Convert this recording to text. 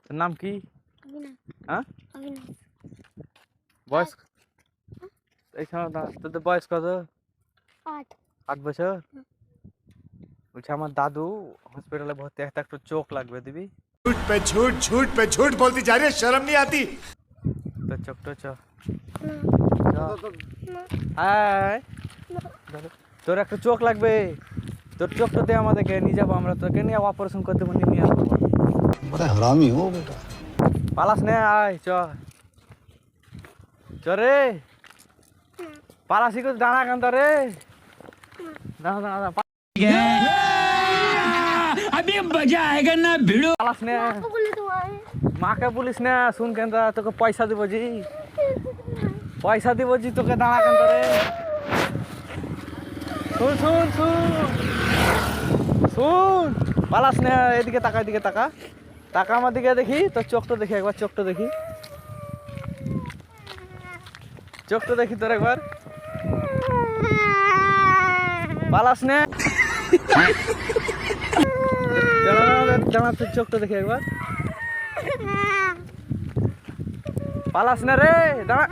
তোর নাম কি? হ্যাঁ, বয়স এইখানে তোদের বয়স কত? 8 বছর। বলছে আমার দাদু হসপিটালে ভর্তি, একটা একটু চোখ লাগবে, দিবি? झूठ पे झूठ झूठ पे झूठ बोलती जा रही है, शर्म नहीं आती? তোর চোখটা হাই, তোর একটা চোখ লাগবে, তোর চোখটা দে আমাদেরকে, নিয়ে যাবো আমরা, তোকে নিয়ে অপারেশন করতে নিয়ে আসবো। बड़ा हरामी हो बेटा। পালাস নে, আয় চ রে, পালাসি করে দাঁড়া কান্ত রে, দাঁড়া দাঁড়া দাঁড়া, अभी मजा आएगा ना भिड़ो। পালাস নে, মাকে বলিস না, শুন কেন, তোকে পয়সা দিব জি, পয়সা দিব জি তোকে, দাঁড়া কান্ত রে, শুন শুন শুন শুন, পালাস নে, এদিকে তাকা, এদিকে তাকা, তাকা আমার দিকে, দেখি তোর চোখটা দেখি একবার, চোখটা দেখি, চোখটা দেখি তোর একবার, পালাস নে, দাঁড়া তোর চোখটা দেখি একবার, পালাস না রে, দাঁড়া।